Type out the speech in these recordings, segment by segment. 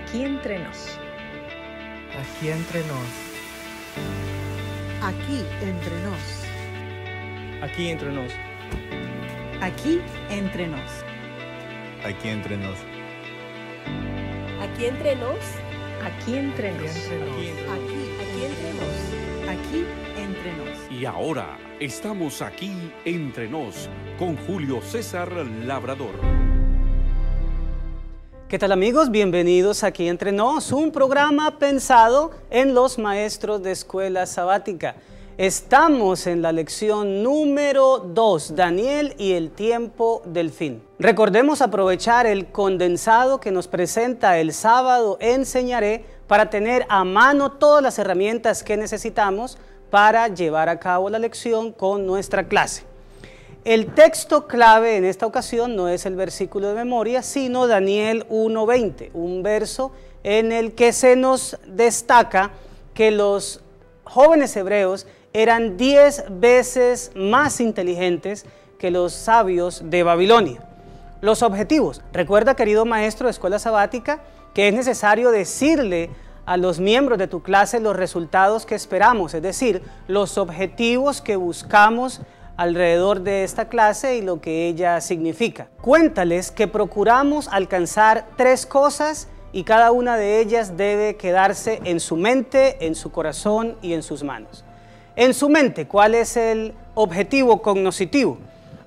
Aquí entre nos. Aquí entre nos. Aquí entre nos. Aquí entre nos. Aquí entre nos. Aquí entre nos. Aquí entre nos. Aquí entre nos. Aquí entre nos. Aquí entre nos. Y ahora estamos aquí entre nos con Julio César Labrador. ¿Qué tal, amigos? Bienvenidos aquí entre nos, un programa pensado en los maestros de escuela sabática. Estamos en la lección número 2, Daniel y el tiempo del fin. Recordemos aprovechar el condensado que nos presenta el sábado Enseñaré para tener a mano todas las herramientas que necesitamos para llevar a cabo la lección con nuestra clase. El texto clave en esta ocasión no es el versículo de memoria, sino Daniel 1:20, un verso en el que se nos destaca que los jóvenes hebreos eran 10 veces más inteligentes que los sabios de Babilonia. Los objetivos. Recuerda, querido maestro de escuela sabática, que es necesario decirle a los miembros de tu clase los resultados que esperamos, es decir, los objetivos que buscamos alrededor de esta clase y lo que ella significa. Cuéntales que procuramos alcanzar 3 cosas y cada una de ellas debe quedarse en su mente, en su corazón y en sus manos. En su mente, ¿cuál es el objetivo cognoscitivo?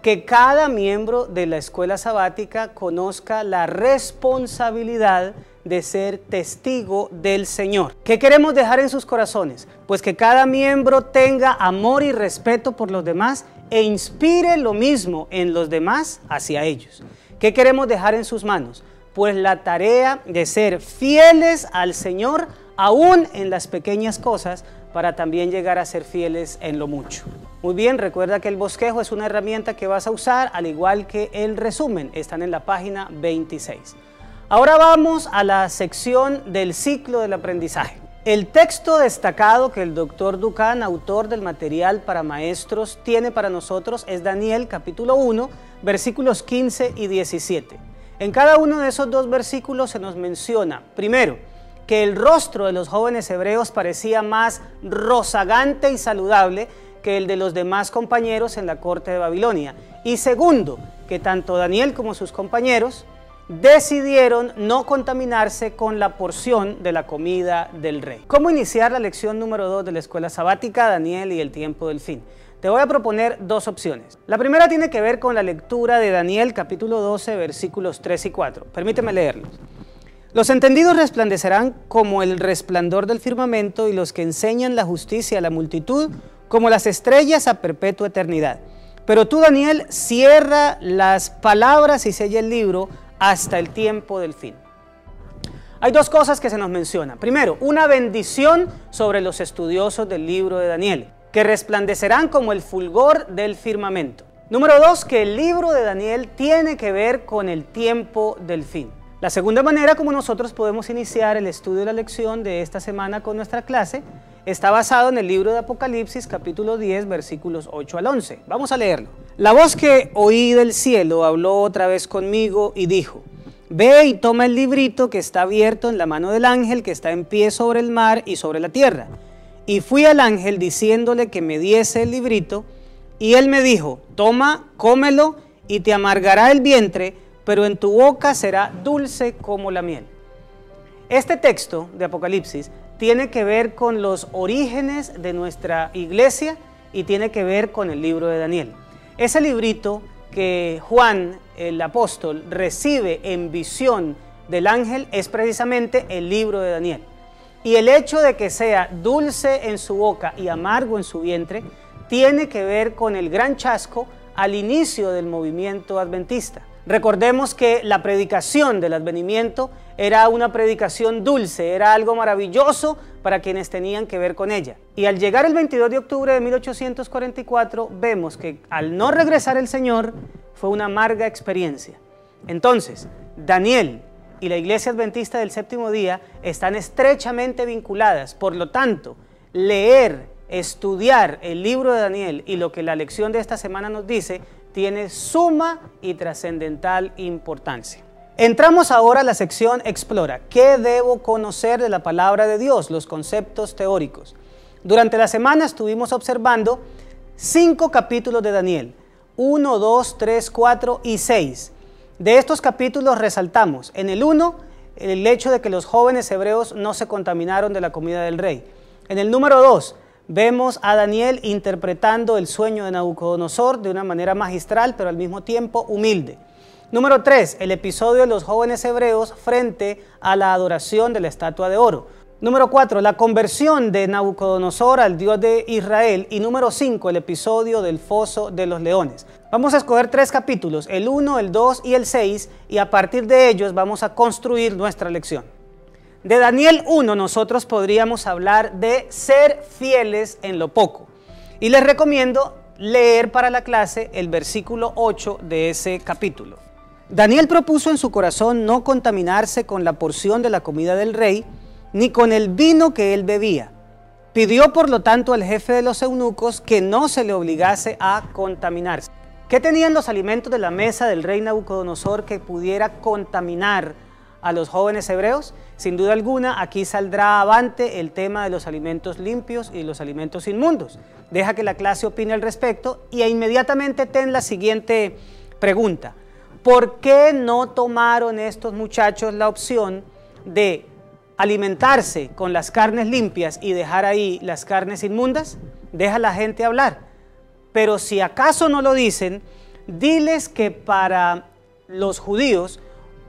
Que cada miembro de la escuela sabática conozca la responsabilidad de ser testigo del Señor. ¿Qué queremos dejar en sus corazones? Pues que cada miembro tenga amor y respeto por los demás e inspire lo mismo en los demás hacia ellos. ¿Qué queremos dejar en sus manos? Pues la tarea de ser fieles al Señor aún en las pequeñas cosas para también llegar a ser fieles en lo mucho. Muy bien, recuerda que el bosquejo es una herramienta que vas a usar al igual que el resumen. Están en la página 26. Ahora vamos a la sección del ciclo del aprendizaje. El texto destacado que el doctor Dukan, autor del material para maestros, tiene para nosotros es Daniel capítulo 1, versículos 15 y 17. En cada uno de esos 2 versículos se nos menciona, primero, que el rostro de los jóvenes hebreos parecía más rozagante y saludable que el de los demás compañeros en la corte de Babilonia. Y segundo, que tanto Daniel como sus compañeros decidieron no contaminarse con la porción de la comida del rey. ¿Cómo iniciar la lección número 2 de la escuela sabática, Daniel y el tiempo del fin? Te voy a proponer 2 opciones. La primera tiene que ver con la lectura de Daniel capítulo 12 versículos 3 y 4. Permíteme leerlos. Los entendidos resplandecerán como el resplandor del firmamento y los que enseñan la justicia a la multitud como las estrellas a perpetua eternidad. Pero tú, Daniel, cierra las palabras y sella el libro hasta el tiempo del fin. Hay 2 cosas que se nos menciona. Primero, una bendición sobre los estudiosos del libro de Daniel, que resplandecerán como el fulgor del firmamento. Número 2, que el libro de Daniel tiene que ver con el tiempo del fin. La segunda manera como nosotros podemos iniciar el estudio de la lección de esta semana con nuestra clase está basado en el libro de Apocalipsis, capítulo 10, versículos 8 al 11. Vamos a leerlo. La voz que oí del cielo habló otra vez conmigo y dijo: Ve y toma el librito que está abierto en la mano del ángel que está en pie sobre el mar y sobre la tierra. Y fui al ángel diciéndole que me diese el librito, y él me dijo: Toma, cómelo, y te amargará el vientre, pero en tu boca será dulce como la miel. Este texto de Apocalipsis tiene que ver con los orígenes de nuestra iglesia y tiene que ver con el libro de Daniel. Ese librito que Juan, el apóstol, recibe en visión del ángel es precisamente el libro de Daniel. Y el hecho de que sea dulce en su boca y amargo en su vientre tiene que ver con el gran chasco al inicio del movimiento adventista. Recordemos que la predicación del advenimiento era una predicación dulce, era algo maravilloso para quienes tenían que ver con ella. Y al llegar el 22 de octubre de 1844, vemos que al no regresar el Señor, fue una amarga experiencia. Entonces, Daniel y la Iglesia Adventista del Séptimo Día están estrechamente vinculadas. Por lo tanto, leer, estudiar el libro de Daniel y lo que la lección de esta semana nos dice, tiene suma y trascendental importancia. Entramos ahora a la sección Explora. ¿Qué debo conocer de la palabra de Dios? Los conceptos teóricos. Durante la semana estuvimos observando 5 capítulos de Daniel. 1, 2, 3, 4 y 6. De estos capítulos resaltamos en el 1 el hecho de que los jóvenes hebreos no se contaminaron de la comida del rey. En el número 2 vemos a Daniel interpretando el sueño de Nabucodonosor de una manera magistral, pero al mismo tiempo humilde. Número 3, el episodio de los jóvenes hebreos frente a la adoración de la estatua de oro. Número 4, la conversión de Nabucodonosor al Dios de Israel. Y número 5, el episodio del foso de los leones. Vamos a escoger 3 capítulos, el 1, el 2 y el 6, y a partir de ellos vamos a construir nuestra lección. De Daniel 1 nosotros podríamos hablar de ser fieles en lo poco. Y les recomiendo leer para la clase el versículo 8 de ese capítulo. Daniel propuso en su corazón no contaminarse con la porción de la comida del rey, ni con el vino que él bebía. Pidió por lo tanto al jefe de los eunucos que no se le obligase a contaminarse. ¿Qué tenían los alimentos de la mesa del rey Nabucodonosor que pudiera contaminar a los jóvenes hebreos? Sin duda alguna, aquí saldrá avante el tema de los alimentos limpios y los alimentos inmundos. Deja que la clase opine al respecto y inmediatamente ten la siguiente pregunta. ¿Por qué no tomaron estos muchachos la opción de alimentarse con las carnes limpias y dejar ahí las carnes inmundas? Deja a la gente hablar. Pero si acaso no lo dicen, diles que para los judíos,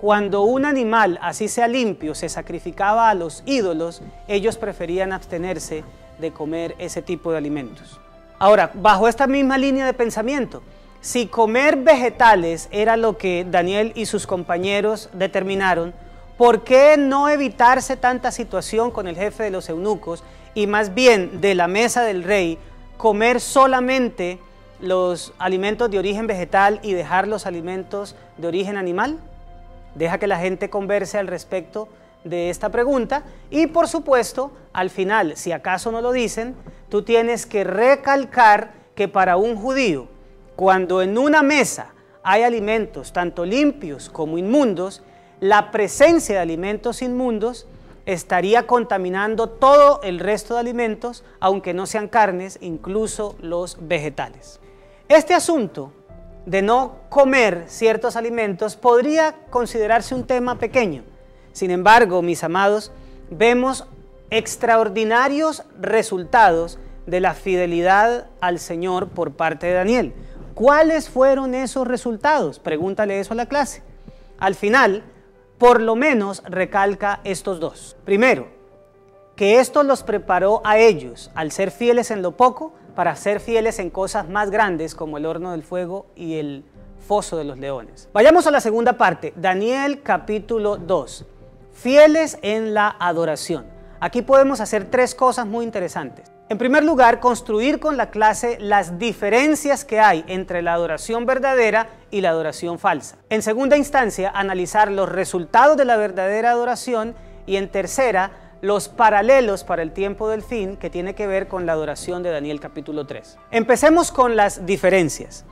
cuando un animal, así sea limpio, se sacrificaba a los ídolos, ellos preferían abstenerse de comer ese tipo de alimentos. Ahora, bajo esta misma línea de pensamiento, si comer vegetales era lo que Daniel y sus compañeros determinaron, ¿por qué no evitarse tanta situación con el jefe de los eunucos y más bien de la mesa del rey comer solamente los alimentos de origen vegetal y dejar los alimentos de origen animal? Deja que la gente converse al respecto de esta pregunta y por supuesto al final, si acaso no lo dicen, tú tienes que recalcar que para un judío, cuando en una mesa hay alimentos tanto limpios como inmundos, la presencia de alimentos inmundos estaría contaminando todo el resto de alimentos, aunque no sean carnes, incluso los vegetales. Este asunto de no comer ciertos alimentos podría considerarse un tema pequeño. Sin embargo, mis amados, vemos extraordinarios resultados de la fidelidad al Señor por parte de Daniel. ¿Cuáles fueron esos resultados? Pregúntale eso a la clase. Al final, por lo menos recalca estos 2. Primero, que esto los preparó a ellos, al ser fieles en lo poco, para ser fieles en cosas más grandes como el horno del fuego y el foso de los leones. Vayamos a la segunda parte, Daniel capítulo 2. Fieles en la adoración. Aquí podemos hacer 3 cosas muy interesantes. En primer lugar, construir con la clase las diferencias que hay entre la adoración verdadera y la adoración falsa. En segunda instancia, analizar los resultados de la verdadera adoración y en tercera, los paralelos para el tiempo del fin que tiene que ver con la adoración de Daniel capítulo 3. Empecemos con las diferencias.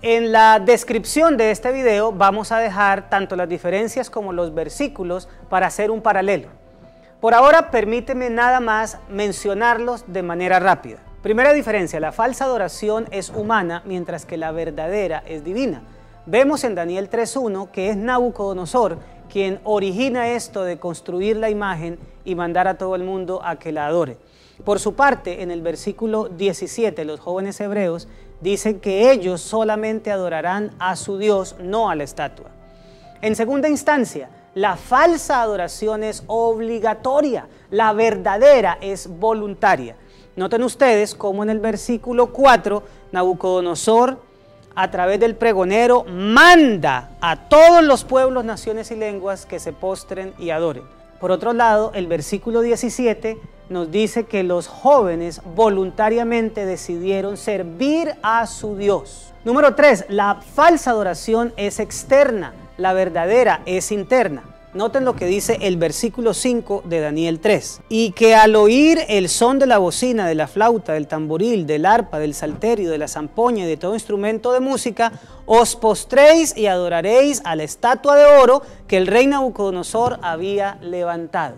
En la descripción de este video vamos a dejar tanto las diferencias como los versículos para hacer un paralelo. Por ahora, permíteme nada más mencionarlos de manera rápida. Primera diferencia, la falsa adoración es humana, mientras que la verdadera es divina. Vemos en Daniel 3.1 que es Nabucodonosor quien origina esto de construir la imagen y mandar a todo el mundo a que la adore. Por su parte, en el versículo 17, los jóvenes hebreos dicen que ellos solamente adorarán a su Dios, no a la estatua. En segunda instancia, la falsa adoración es obligatoria, la verdadera es voluntaria. Noten ustedes cómo en el versículo 4, Nabucodonosor, a través del pregonero, manda a todos los pueblos, naciones y lenguas que se postren y adoren. Por otro lado, el versículo 17 nos dice que los jóvenes voluntariamente decidieron servir a su Dios. Número 3, la falsa adoración es externa, la verdadera es interna. Noten lo que dice el versículo 5 de Daniel 3. Y que al oír el son de la bocina, de la flauta, del tamboril, del arpa, del salterio, de la zampoña y de todo instrumento de música, os postréis y adoraréis a la estatua de oro que el rey Nabucodonosor había levantado.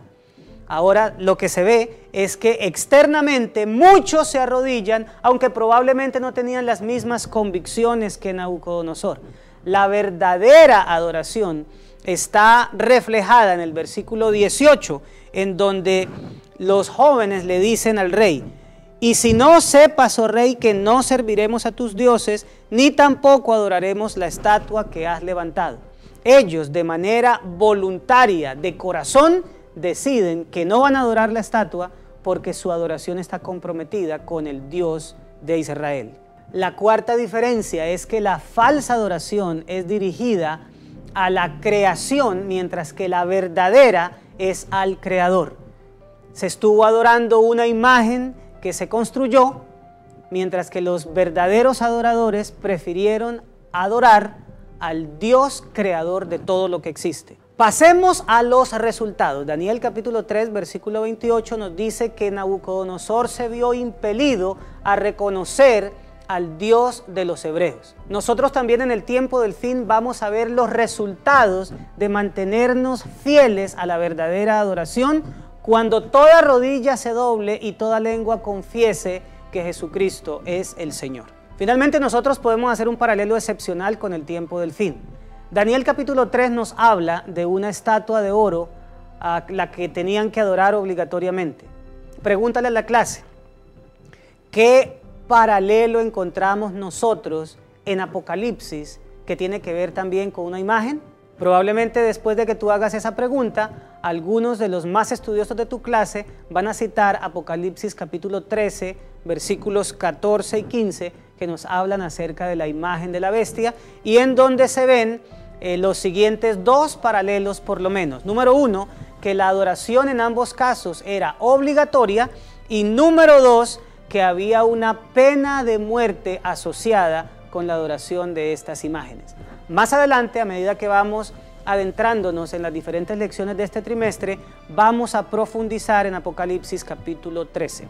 Ahora lo que se ve es que externamente muchos se arrodillan, aunque probablemente no tenían las mismas convicciones que Nabucodonosor. La verdadera adoración está reflejada en el versículo 18, en donde los jóvenes le dicen al rey: y si no sepas, oh rey, que no serviremos a tus dioses, ni tampoco adoraremos la estatua que has levantado. Ellos, de manera voluntaria, de corazón, deciden que no van a adorar la estatua porque su adoración está comprometida con el Dios de Israel. La cuarta diferencia es que la falsa adoración es dirigida a la creación, mientras que la verdadera es al Creador. Se estuvo adorando una imagen que se construyó, mientras que los verdaderos adoradores prefirieron adorar al Dios creador de todo lo que existe. Pasemos a los resultados. Daniel capítulo 3, versículo 28 nos dice que Nabucodonosor se vio impelido a reconocer al Dios de los hebreos. Nosotros también en el tiempo del fin vamos a ver los resultados de mantenernos fieles a la verdadera adoración cuando toda rodilla se doble y toda lengua confiese que Jesucristo es el Señor. Finalmente nosotros podemos hacer un paralelo excepcional con el tiempo del fin. Daniel capítulo 3 nos habla de una estatua de oro a la que tenían que adorar obligatoriamente. Pregúntale a la clase, ¿qué paralelo encontramos nosotros en Apocalipsis que tiene que ver también con una imagen? Probablemente después de que tú hagas esa pregunta, algunos de los más estudiosos de tu clase van a citar Apocalipsis capítulo 13, versículos 14 y 15, que nos hablan acerca de la imagen de la bestia y en donde se ven los siguientes dos paralelos por lo menos. Número uno, que la adoración en ambos casos era obligatoria, y número dos, que había una pena de muerte asociada con la adoración de estas imágenes. Más adelante, a medida que vamos adentrándonos en las diferentes lecciones de este trimestre, vamos a profundizar en Apocalipsis capítulo 13.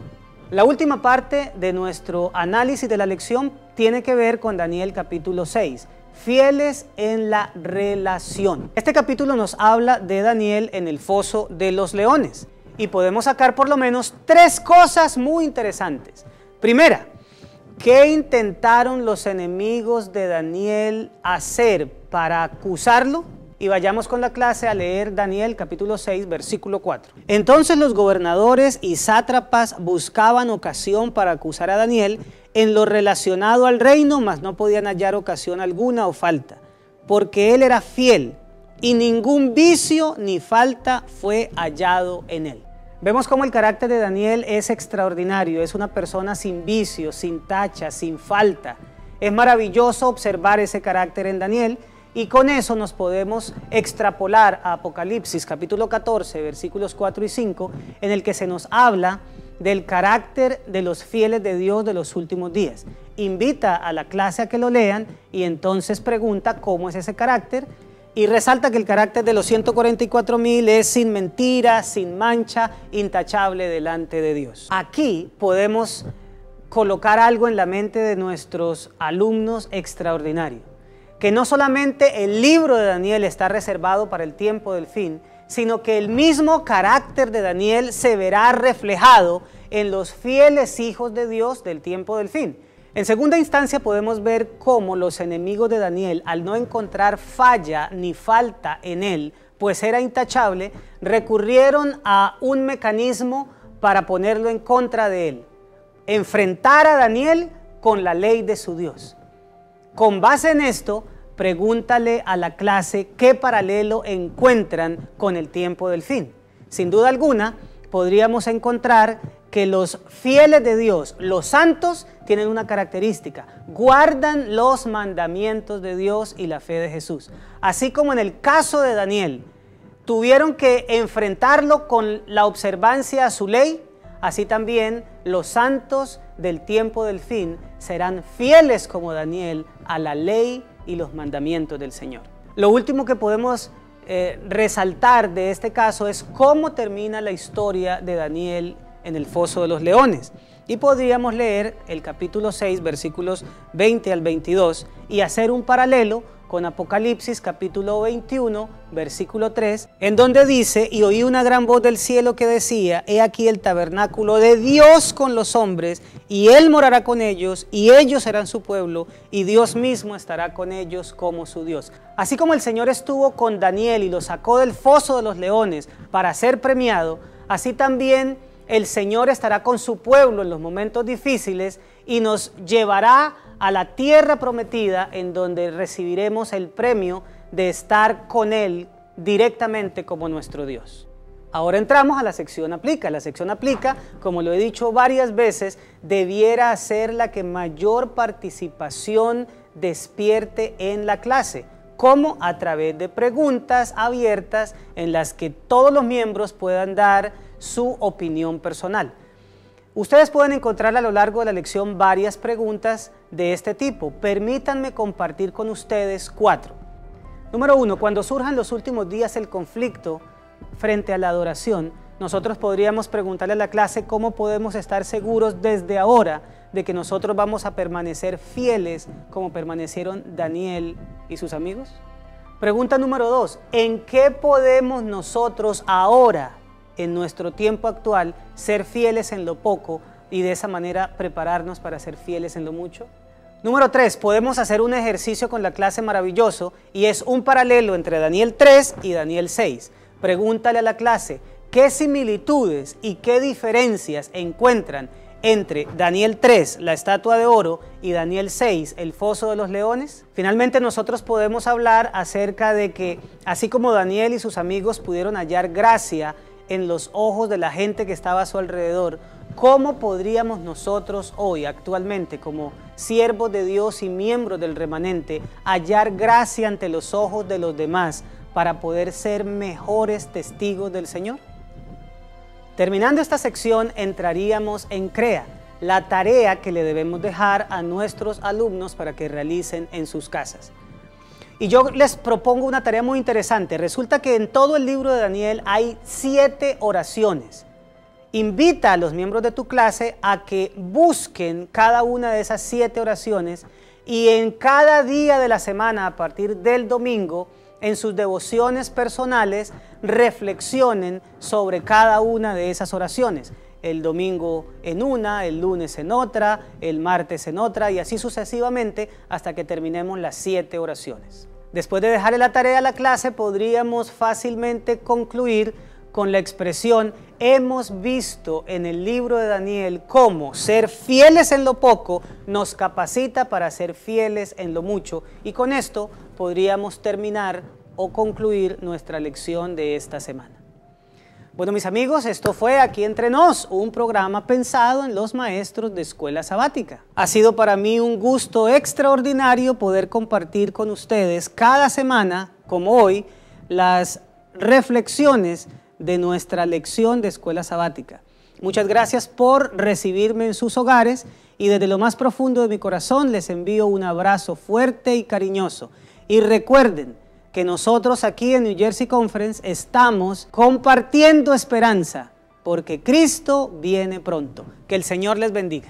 La última parte de nuestro análisis de la lección tiene que ver con Daniel capítulo 6, fieles en la relación. Este capítulo nos habla de Daniel en el foso de los leones. Y podemos sacar por lo menos tres cosas muy interesantes. Primera, ¿qué intentaron los enemigos de Daniel hacer para acusarlo? Y vayamos con la clase a leer Daniel capítulo 6, versículo 4. Entonces los gobernadores y sátrapas buscaban ocasión para acusar a Daniel en lo relacionado al reino, mas no podían hallar ocasión alguna o falta, porque él era fiel y ningún vicio ni falta fue hallado en él. Vemos cómo el carácter de Daniel es extraordinario, es una persona sin vicio, sin tacha, sin falta. Es maravilloso observar ese carácter en Daniel y con eso nos podemos extrapolar a Apocalipsis capítulo 14, versículos 4 y 5, en el que se nos habla del carácter de los fieles de Dios de los últimos días. Invita a la clase a que lo lean y entonces pregunta cómo es ese carácter. Y resalta que el carácter de los 144,000 es sin mentira, sin mancha, intachable delante de Dios. Aquí podemos colocar algo en la mente de nuestros alumnos extraordinarios, que no solamente el libro de Daniel está reservado para el tiempo del fin, sino que el mismo carácter de Daniel se verá reflejado en los fieles hijos de Dios del tiempo del fin. En segunda instancia podemos ver cómo los enemigos de Daniel, al no encontrar falla ni falta en él, pues era intachable, recurrieron a un mecanismo para ponerlo en contra de él. Enfrentar a Daniel con la ley de su Dios. Con base en esto, pregúntale a la clase qué paralelo encuentran con el tiempo del fin. Sin duda alguna, podríamos encontrar que los fieles de Dios, los santos, tienen una característica: guardan los mandamientos de Dios y la fe de Jesús. Así como en el caso de Daniel, tuvieron que enfrentarlo con la observancia a su ley, así también los santos del tiempo del fin serán fieles como Daniel a la ley y los mandamientos del Señor. Lo último que podemos resaltar de este caso es cómo termina la historia de Daniel en el foso de los leones. Y podríamos leer el capítulo 6, versículos 20 al 22 y hacer un paralelo con Apocalipsis capítulo 21, versículo 3, en donde dice: y oí una gran voz del cielo que decía: he aquí el tabernáculo de Dios con los hombres, y Él morará con ellos, y ellos serán su pueblo, y Dios mismo estará con ellos como su Dios. Así como el Señor estuvo con Daniel y lo sacó del foso de los leones para ser premiado, así también el Señor estará con su pueblo en los momentos difíciles y nos llevará a la tierra prometida, en donde recibiremos el premio de estar con Él directamente como nuestro Dios. Ahora entramos a la sección aplica. La sección aplica, como lo he dicho varias veces, debiera ser la que mayor participación despierte en la clase. ¿Cómo? A través de preguntas abiertas en las que todos los miembros puedan dar su opinión personal. Ustedes pueden encontrar a lo largo de la lección varias preguntas de este tipo. Permítanme compartir con ustedes 4. Número 1, cuando surjan los últimos días el conflicto frente a la adoración, nosotros podríamos preguntarle a la clase cómo podemos estar seguros desde ahora de que nosotros vamos a permanecer fieles como permanecieron Daniel y sus amigos. Pregunta número 2, ¿en qué podemos nosotros ahora, en nuestro tiempo actual, ser fieles en lo poco y de esa manera prepararnos para ser fieles en lo mucho? Número 3, podemos hacer un ejercicio con la clase maravilloso y es un paralelo entre Daniel 3 y Daniel 6. Pregúntale a la clase, ¿qué similitudes y qué diferencias encuentran entre Daniel 3, la estatua de oro, y Daniel 6, el foso de los leones? Finalmente nosotros podemos hablar acerca de que, así como Daniel y sus amigos pudieron hallar gracia en los ojos de la gente que estaba a su alrededor, ¿cómo podríamos nosotros hoy, actualmente, como siervos de Dios y miembros del remanente, hallar gracia ante los ojos de los demás para poder ser mejores testigos del Señor? Terminando esta sección, entraríamos en CREA, la tarea que le debemos dejar a nuestros alumnos para que realicen en sus casas. Y yo les propongo una tarea muy interesante. Resulta que en todo el libro de Daniel hay 7 oraciones. Invita a los miembros de tu clase a que busquen cada una de esas 7 oraciones y en cada día de la semana, a partir del domingo, en sus devociones personales, reflexionen sobre cada una de esas oraciones. El domingo en una, el lunes en otra, el martes en otra y así sucesivamente hasta que terminemos las 7 oraciones. Después de dejarle la tarea a la clase, podríamos fácilmente concluir con la expresión: hemos visto en el libro de Daniel cómo ser fieles en lo poco nos capacita para ser fieles en lo mucho, y con esto podríamos terminar o concluir nuestra lección de esta semana. Bueno, mis amigos, esto fue Aquí Entre Nos, un programa pensado en los maestros de escuela sabática. Ha sido para mí un gusto extraordinario poder compartir con ustedes cada semana, como hoy, las reflexiones de nuestra lección de escuela sabática. Muchas gracias por recibirme en sus hogares y desde lo más profundo de mi corazón les envío un abrazo fuerte y cariñoso. Y recuerden que nosotros aquí en New Jersey Conference estamos compartiendo esperanza porque Cristo viene pronto. Que el Señor les bendiga.